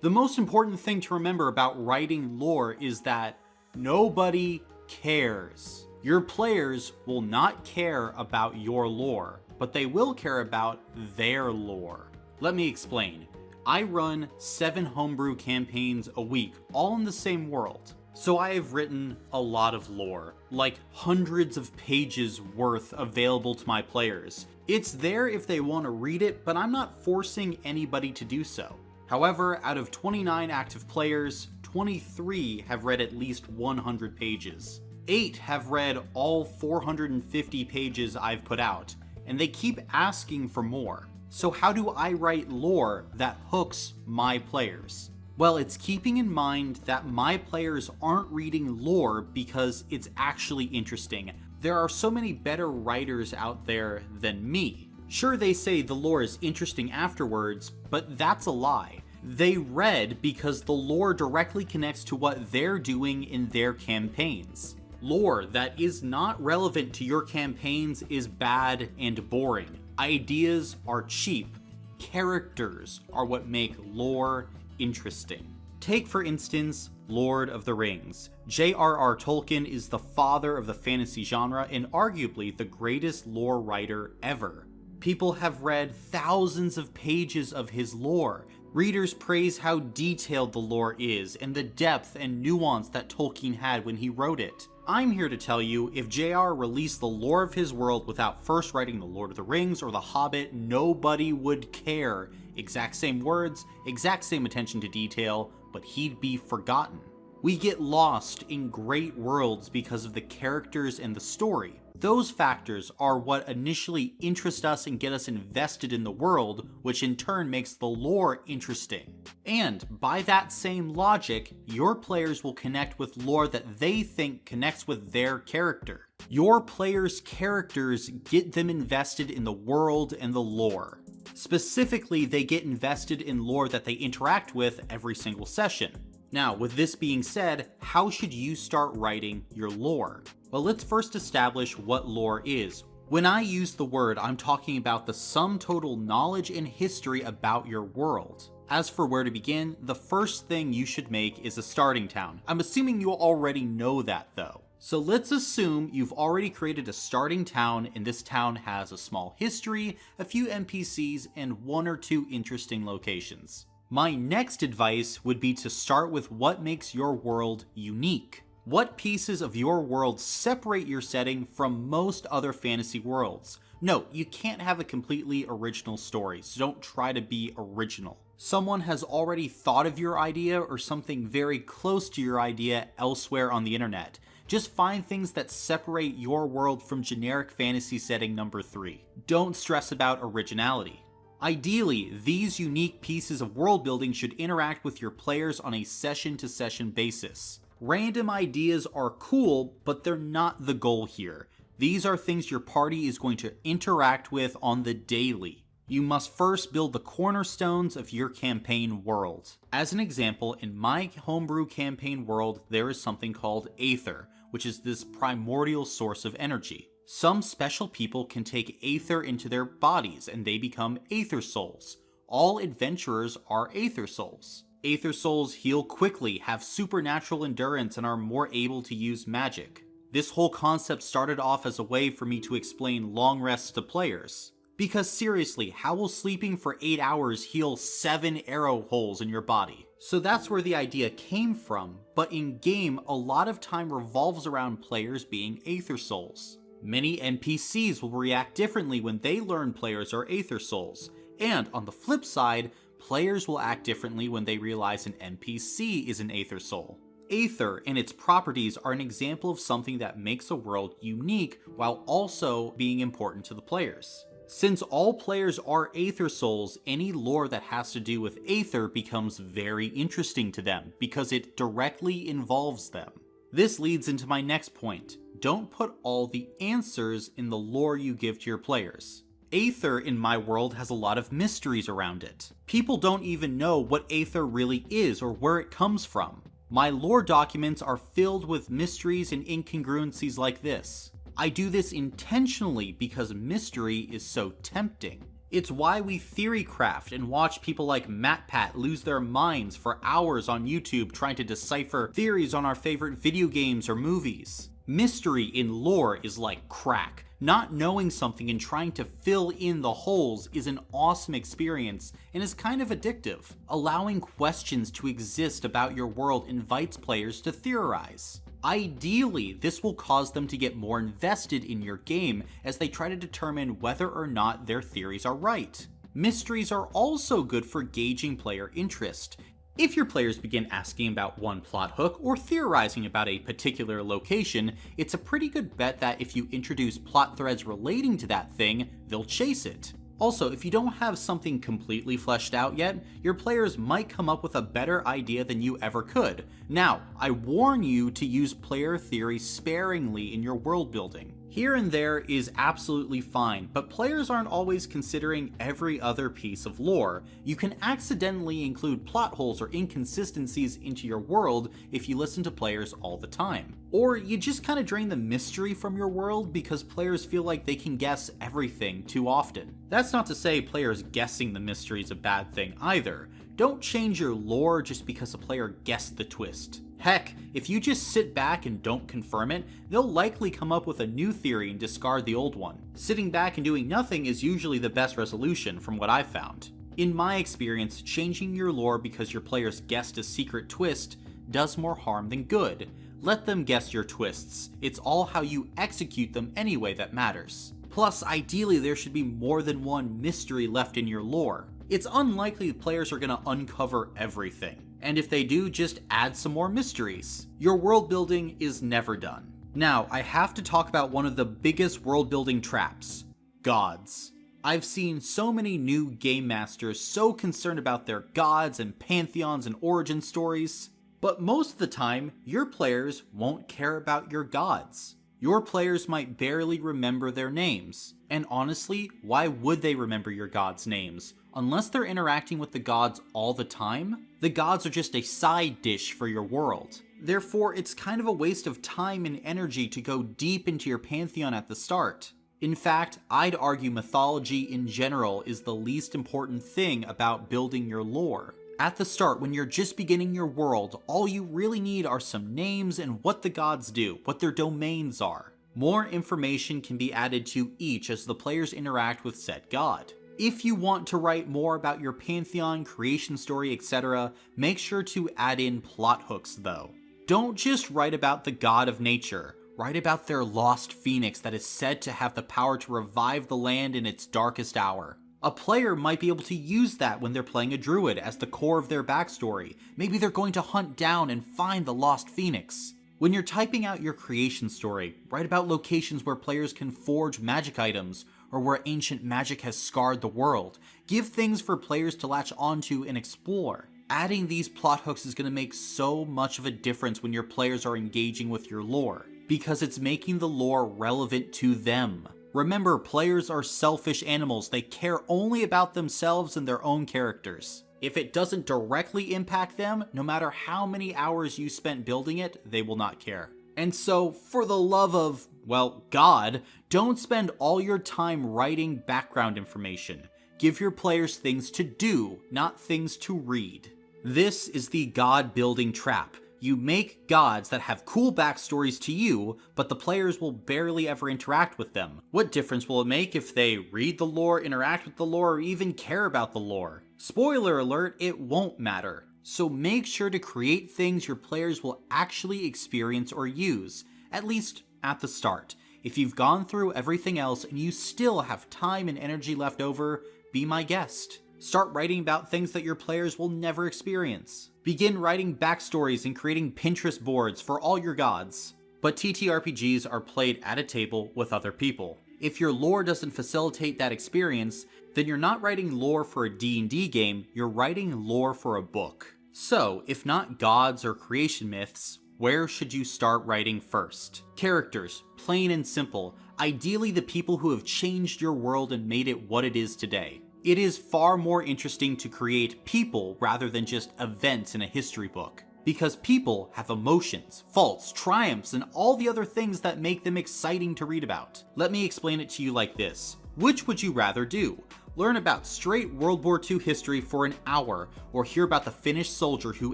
The most important thing to remember about writing lore is that nobody cares. Your players will not care about your lore, but they will care about their lore. Let me explain. I run 7 homebrew campaigns a week, all in the same world. So I have written a lot of lore, like hundreds of pages worth available to my players. It's there if they want to read it, but I'm not forcing anybody to do so. However, out of 29 active players, 23 have read at least 100 pages. 8 have read all 450 pages I've put out, and they keep asking for more. So how do I write lore that hooks my players? Well, it's keeping in mind that my players aren't reading lore because it's actually interesting. There are so many better writers out there than me. Sure, they say the lore is interesting afterwards, but that's a lie. They read because the lore directly connects to what they're doing in their campaigns. Lore that is not relevant to your campaigns is bad and boring. Ideas are cheap. Characters are what make lore interesting. Take, for instance, Lord of the Rings. J.R.R. Tolkien is the father of the fantasy genre and arguably the greatest lore writer ever. People have read thousands of pages of his lore. Readers praise how detailed the lore is and the depth and nuance that Tolkien had when he wrote it. I'm here to tell you, if JR released the lore of his world without first writing The Lord of the Rings or The Hobbit, nobody would care. Exact same words, exact same attention to detail, but he'd be forgotten. We get lost in great worlds because of the characters and the story. Those factors are what initially interest us and get us invested in the world, which in turn makes the lore interesting. And by that same logic, your players will connect with lore that they think connects with their character. Your players' characters get them invested in the world and the lore. Specifically, they get invested in lore that they interact with every single session. Now, with this being said, how should you start writing your lore? Well, let's first establish what lore is. When I use the word, I'm talking about the sum total knowledge and history about your world. As for where to begin, the first thing you should make is a starting town. I'm assuming you already know that though. So let's assume you've already created a starting town and this town has a small history, a few NPCs, and 1 or 2 interesting locations. My next advice would be to start with what makes your world unique. What pieces of your world separate your setting from most other fantasy worlds? No, you can't have a completely original story, so don't try to be original. Someone has already thought of your idea or something very close to your idea elsewhere on the internet. Just find things that separate your world from generic fantasy setting number 3. Don't stress about originality. Ideally, these unique pieces of world building should interact with your players on a session-to-session basis. Random ideas are cool, but they're not the goal here. These are things your party is going to interact with on the daily. You must first build the cornerstones of your campaign world. As an example, in my homebrew campaign world, there is something called Aether, which is this primordial source of energy. Some special people can take Aether into their bodies and they become Aether Souls. All adventurers are Aether Souls. Aether Souls heal quickly, have supernatural endurance, and are more able to use magic. This whole concept started off as a way for me to explain long rests to players. Because seriously, how will sleeping for 8 hours heal 7 arrow holes in your body? So that's where the idea came from, but in game, a lot of time revolves around players being Aether Souls. Many NPCs will react differently when they learn players are Aether Souls, and on the flip side, players will act differently when they realize an NPC is an Aether Soul. Aether and its properties are an example of something that makes a world unique while also being important to the players. Since all players are Aether Souls, any lore that has to do with Aether becomes very interesting to them because it directly involves them. This leads into my next point. Don't put all the answers in the lore you give to your players. Aether in my world has a lot of mysteries around it. People don't even know what Aether really is or where it comes from. My lore documents are filled with mysteries and incongruencies like this. I do this intentionally because mystery is so tempting. It's why we theory craft and watch people like MatPat lose their minds for hours on YouTube trying to decipher theories on our favorite video games or movies. Mystery in lore is like crack. Not knowing something and trying to fill in the holes is an awesome experience and is kind of addictive. Allowing questions to exist about your world invites players to theorize. Ideally, this will cause them to get more invested in your game as they try to determine whether or not their theories are right. Mysteries are also good for gauging player interest. If your players begin asking about one plot hook or theorizing about a particular location, it's a pretty good bet that if you introduce plot threads relating to that thing, they'll chase it. Also, if you don't have something completely fleshed out yet, your players might come up with a better idea than you ever could. Now, I warn you to use player theory sparingly in your world building. Here and there is absolutely fine, but players aren't always considering every other piece of lore. You can accidentally include plot holes or inconsistencies into your world if you listen to players all the time. Or you just kind of drain the mystery from your world because players feel like they can guess everything too often. That's not to say players guessing the mystery is a bad thing either. Don't change your lore just because a player guessed the twist. Heck, if you just sit back and don't confirm it, they'll likely come up with a new theory and discard the old one. Sitting back and doing nothing is usually the best resolution from what I've found. In my experience, changing your lore because your players guessed a secret twist does more harm than good. Let them guess your twists. It's all how you execute them anyway that matters. Plus, ideally there should be more than one mystery left in your lore. It's unlikely players are going to uncover everything. And if they do, just add some more mysteries. Your world building is never done. Now, I have to talk about one of the biggest world building traps: gods. I've seen so many new game masters so concerned about their gods and pantheons and origin stories, but most of the time, your players won't care about your gods. Your players might barely remember their names. And honestly, why would they remember your gods' names? Unless they're interacting with the gods all the time, the gods are just a side dish for your world. Therefore, it's kind of a waste of time and energy to go deep into your pantheon at the start. In fact, I'd argue mythology in general is the least important thing about building your lore. At the start, when you're just beginning your world, all you really need are some names and what the gods do, what their domains are. More information can be added to each as the players interact with said god. If you want to write more about your pantheon, creation story, etc., make sure to add in plot hooks though. Don't just write about the god of nature. Write about their lost phoenix that is said to have the power to revive the land in its darkest hour. A player might be able to use that when they're playing a druid as the core of their backstory. Maybe they're going to hunt down and find the lost phoenix. When you're typing out your creation story, write about locations where players can forge magic items, or where ancient magic has scarred the world. Give things for players to latch onto and explore. Adding these plot hooks is going to make so much of a difference when your players are engaging with your lore, because it's making the lore relevant to them. Remember, players are selfish animals. They care only about themselves and their own characters. If it doesn't directly impact them, no matter how many hours you spent building it, they will not care. And so, for the love of, well, God, don't spend all your time writing background information. Give your players things to do, not things to read. This is the god building trap. You make gods that have cool backstories to you, but the players will barely ever interact with them. What difference will it make if they read the lore, interact with the lore, or even care about the lore? Spoiler alert, it won't matter. So make sure to create things your players will actually experience or use, at least at the start. If you've gone through everything else and you still have time and energy left over, be my guest. Start writing about things that your players will never experience. Begin writing backstories and creating Pinterest boards for all your gods. But TTRPGs are played at a table with other people. If your lore doesn't facilitate that experience, then you're not writing lore for a D&D game, you're writing lore for a book. So, if not gods or creation myths, where should you start writing first? Characters, plain and simple, ideally the people who have changed your world and made it what it is today. It is far more interesting to create people rather than just events in a history book, because people have emotions, faults, triumphs, and all the other things that make them exciting to read about. Let me explain it to you like this. Which would you rather do? Learn about straight World War II history for an hour, or hear about the Finnish soldier who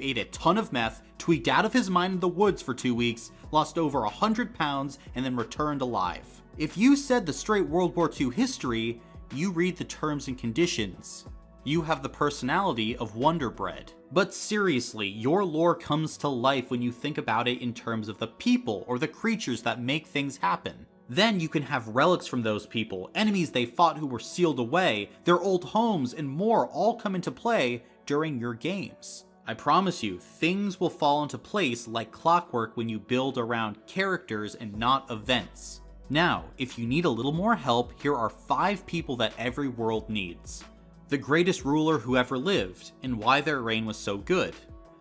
ate a ton of meth, tweaked out of his mind in the woods for 2 weeks, lost over 100 pounds, and then returned alive. If you said the straight World War II history, you read the terms and conditions. You have the personality of Wonder Bread. But seriously, your lore comes to life when you think about it in terms of the people or the creatures that make things happen. Then you can have relics from those people, enemies they fought who were sealed away, their old homes, and more all come into play during your games. I promise you, things will fall into place like clockwork when you build around characters and not events. Now, if you need a little more help, here are 5 people that every world needs. The greatest ruler who ever lived, and why their reign was so good.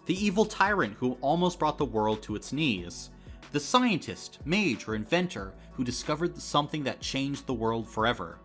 The evil tyrant who almost brought the world to its knees. The scientist, mage, or inventor who discovered something that changed the world forever.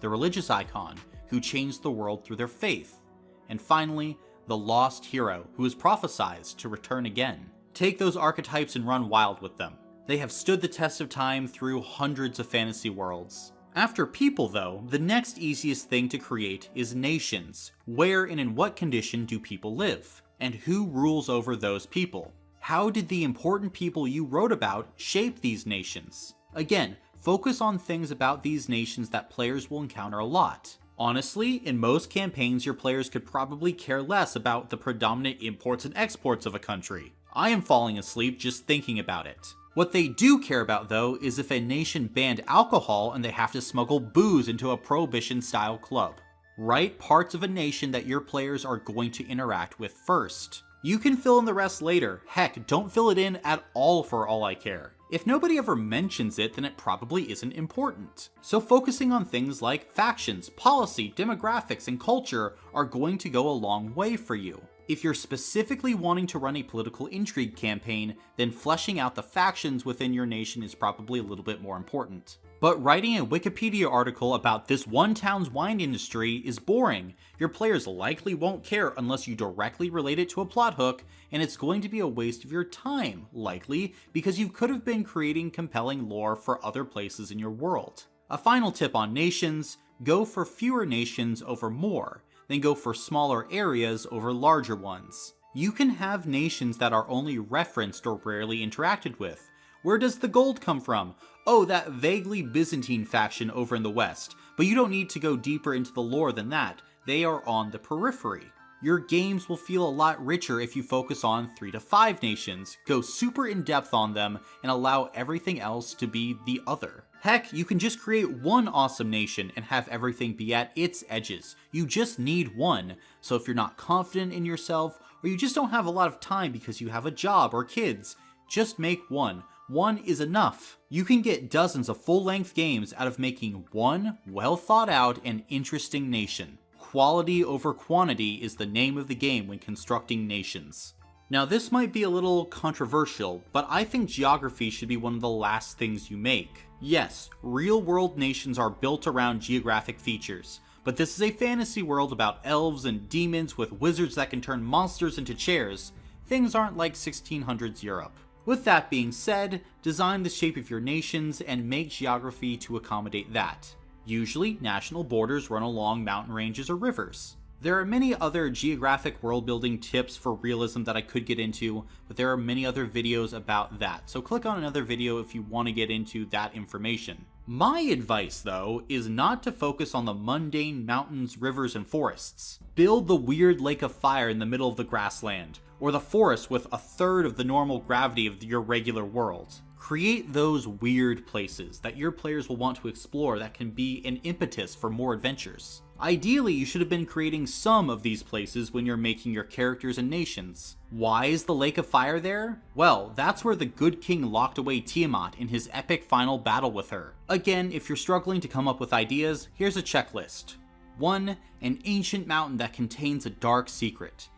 The religious icon who changed the world through their faith. And finally, the lost hero who is prophesied to return again. Take those archetypes and run wild with them. They have stood the test of time through hundreds of fantasy worlds. After people though, the next easiest thing to create is nations. Where and in what condition do people live? And who rules over those people? How did the important people you wrote about shape these nations? Again, focus on things about these nations that players will encounter a lot. Honestly, in most campaigns your players could probably care less about the predominant imports and exports of a country. I am falling asleep just thinking about it. What they do care about though is if a nation banned alcohol and they have to smuggle booze into a prohibition-style club. Write parts of a nation that your players are going to interact with first. You can fill in the rest later. Heck, don't fill it in at all for all I care. If nobody ever mentions it, then it probably isn't important. So focusing on things like factions, policy, demographics, and culture are going to go a long way for you. If you're specifically wanting to run a political intrigue campaign, then fleshing out the factions within your nation is probably a little bit more important. But writing a Wikipedia article about this one town's wine industry is boring. Your players likely won't care unless you directly relate it to a plot hook, and it's going to be a waste of your time, likely, because you could have been creating compelling lore for other places in your world. A final tip on nations: go for fewer nations over more, then go for smaller areas over larger ones. You can have nations that are only referenced or rarely interacted with. Where does the gold come from? Oh, that vaguely Byzantine faction over in the west, but you don't need to go deeper into the lore than that. They are on the periphery. Your games will feel a lot richer if you focus on 3 to 5 nations, go super in depth on them, and allow everything else to be the other. Heck, you can just create one awesome nation and have everything be at its edges. You just need one. So if you're not confident in yourself, or you just don't have a lot of time because you have a job or kids, just make one. One is enough. You can get dozens of full-length games out of making one well thought out and interesting nation. Quality over quantity is the name of the game when constructing nations. Now this might be a little controversial, but I think geography should be one of the last things you make. Yes, real-world nations are built around geographic features, but this is a fantasy world about elves and demons with wizards that can turn monsters into chairs. Things aren't like 1600s Europe. With that being said, design the shape of your nations and make geography to accommodate that. Usually, national borders run along mountain ranges or rivers. There are many other geographic world building tips for realism that I could get into, but there are many other videos about that, so click on another video if you want to get into that information. My advice, though, is not to focus on the mundane mountains, rivers, and forests. Build the weird lake of fire in the middle of the grassland, or the forest with a third of the normal gravity of your regular world. Create those weird places that your players will want to explore that can be an impetus for more adventures. Ideally, you should have been creating some of these places when you're making your characters and nations. Why is the Lake of Fire there? Well, that's where the Good King locked away Tiamat in his epic final battle with her. Again, if you're struggling to come up with ideas, here's a checklist. 1. An ancient mountain that contains a dark secret.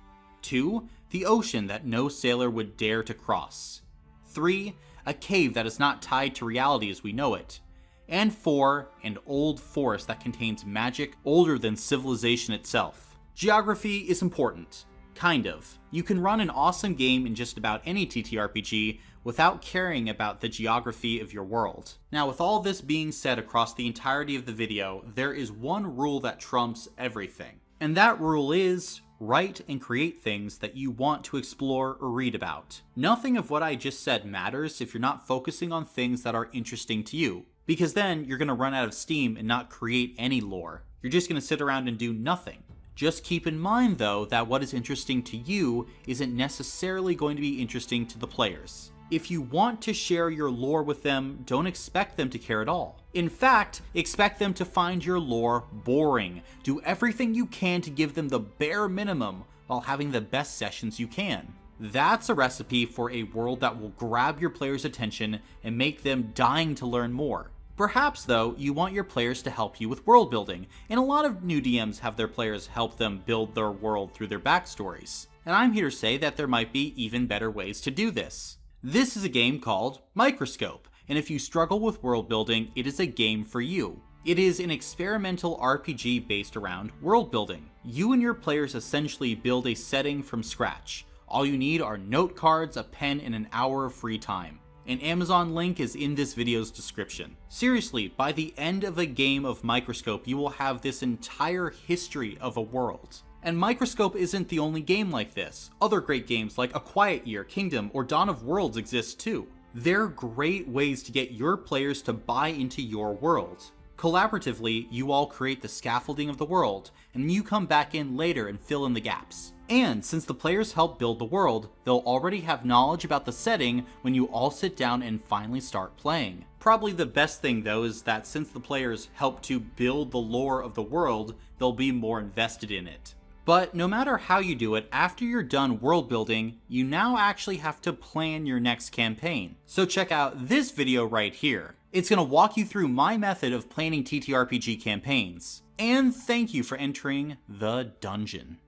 2. The ocean that no sailor would dare to cross. 3. A cave that is not tied to reality as we know it. And 4, an old forest that contains magic older than civilization itself. Geography is important, Kind of. You can run an awesome game in just about any TTRPG without caring about the geography of your world. Now, with all this being said across the entirety of the video, there is one rule that trumps everything. And that rule is, write and create things that you want to explore or read about. Nothing of what I just said matters if you're not focusing on things that are interesting to you, because then you're going to run out of steam and not create any lore. You're just going to sit around and do nothing. Just keep in mind though that what is interesting to you isn't necessarily going to be interesting to the players. If you want to share your lore with them, don't expect them to care at all. In fact, expect them to find your lore boring. Do everything you can to give them the bare minimum while having the best sessions you can. That's a recipe for a world that will grab your players' attention and make them dying to learn more. Perhaps though, you want your players to help you with world building, and a lot of new DMs have their players help them build their world through their backstories. And I'm here to say that there might be even better ways to do this. This is a game called Microscope, and if you struggle with world building, it is a game for you. It is an experimental RPG based around world building. You and your players essentially build a setting from scratch. All you need are note cards, a pen, and an hour of free time. An Amazon link is in this video's description. Seriously, by the end of a game of Microscope, you will have this entire history of a world. And Microscope isn't the only game like this. Other great games like A Quiet Year, Kingdom, or Dawn of Worlds exist too. They're great ways to get your players to buy into your world. Collaboratively, you all create the scaffolding of the world, and you come back in later and fill in the gaps. And since the players help build the world, they'll already have knowledge about the setting when you all sit down and finally start playing. Probably the best thing though is that since the players help to build the lore of the world, they'll be more invested in it. But no matter how you do it, after you're done world building, you now actually have to plan your next campaign. So check out this video right here. It's going to walk you through my method of planning TTRPG campaigns. And thank you for entering the dungeon.